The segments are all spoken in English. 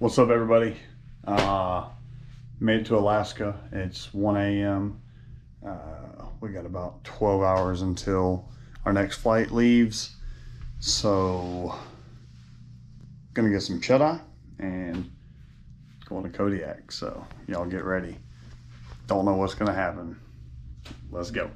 What's up, everybody? Made it to Alaska. It's 1 a.m. We got about 12 hours until our next flight leaves. So, gonna get some shut-eye and going to Kodiak. So, y'all get ready. Don't know what's gonna happen. Let's go.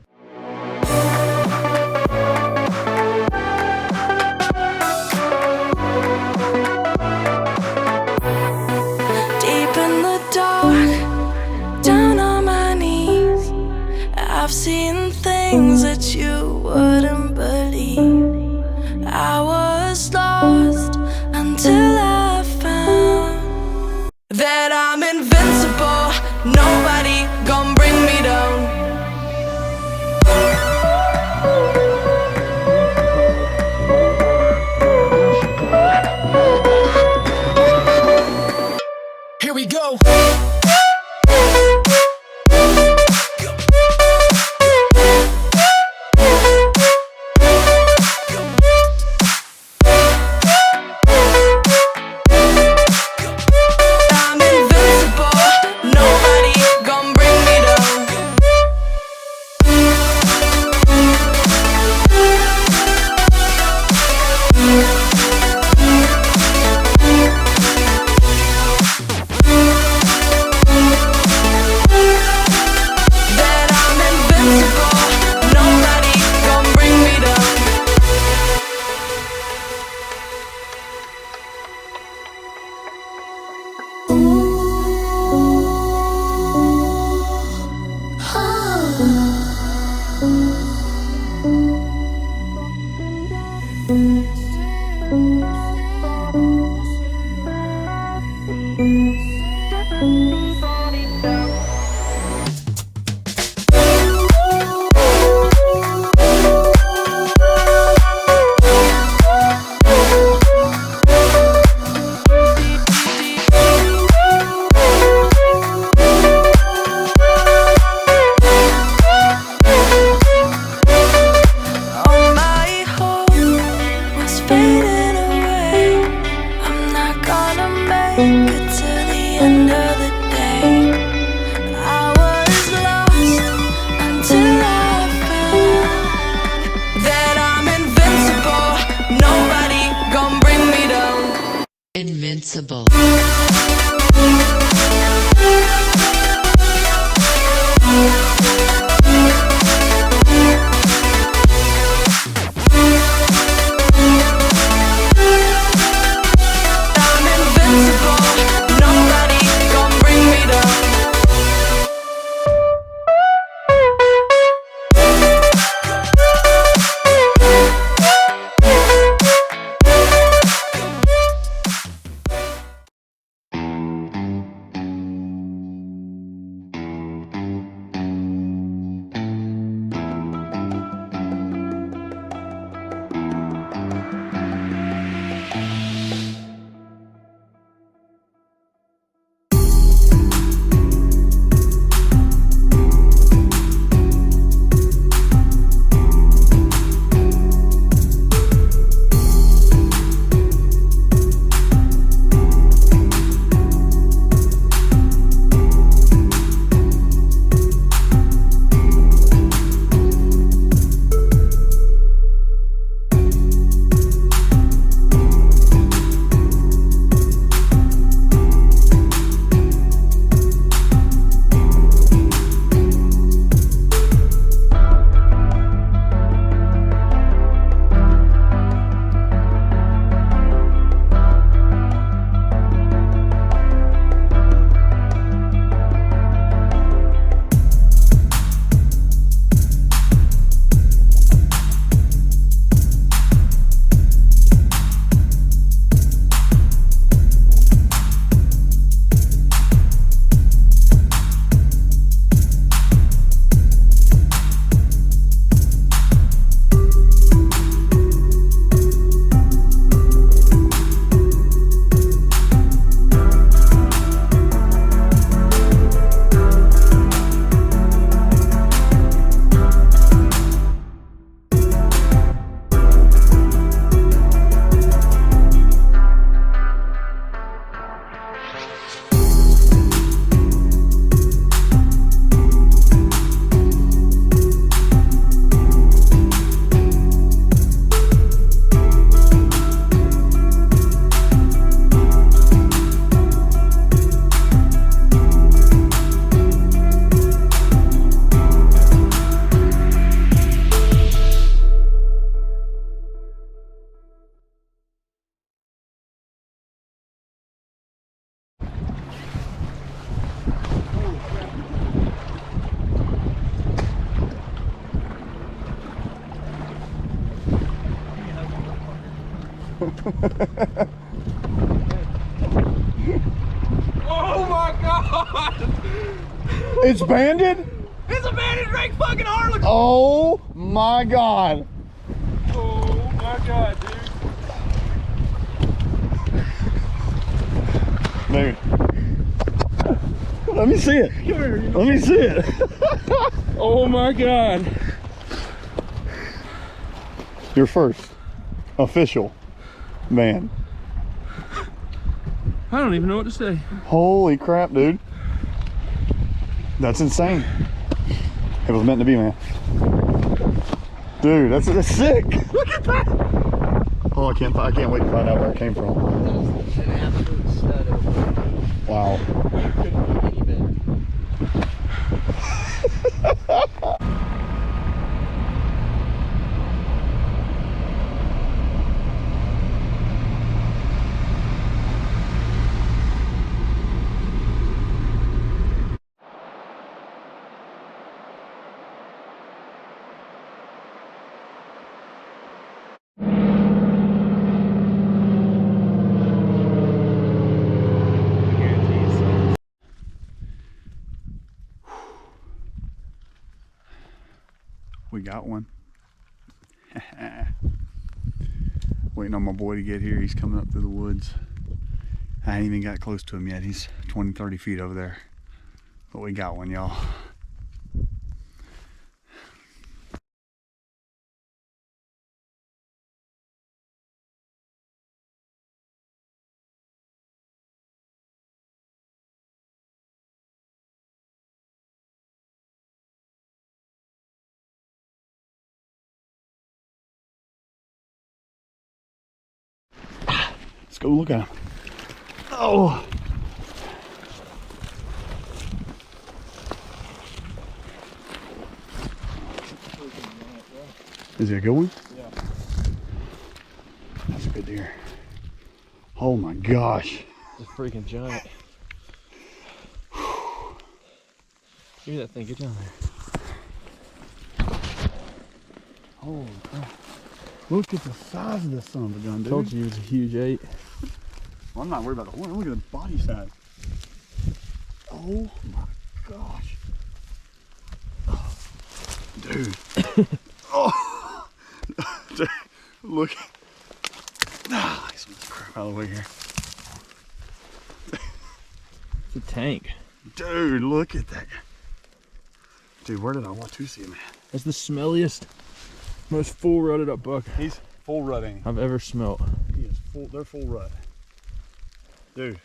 I've seen things that you wouldn't believe. I was lost until I found that I'm invincible. Nobody gon' bring me down. Here we go. Invincible. Oh my God! It's banded? It's a banded great fucking Harlequin! Oh my God. Oh my God, dude. Dude. Let me see it. Let me see it. Oh my God. Your first official band. I don't even know what to say. Holy crap, dude. That's insane. It was meant to be, man. Dude, that's sick. Look at that. Oh, I can't wait to find out where it came from. That's an absolute stud over there. Wow. Couldn't be any better. We got one. Waiting on my boy to get here. He's coming up through the woods. I ain't even got close to him yet. He's 20, 30 feet over there. But we got one, y'all. Let's go look at him. Oh! Is he a good one? Yeah. That's a good deer. Oh my gosh. It's a freaking giant. Give me that thing, get down there. Holy crap. Look at the size of this son of a gun, dude. Told you it was a huge 8. Well, I'm not worried about the horn. Look at the body size. Oh my gosh. Oh, dude. Oh. Dude, look. Ah, he's gonna crap out of the way here. It's a tank. Dude, look at that. Dude, where did I want to see him, man? That's the smelliest, most full rutted up buck He's full rut, ain't I've ever smelt. he? He is full, they're full rut. Dude,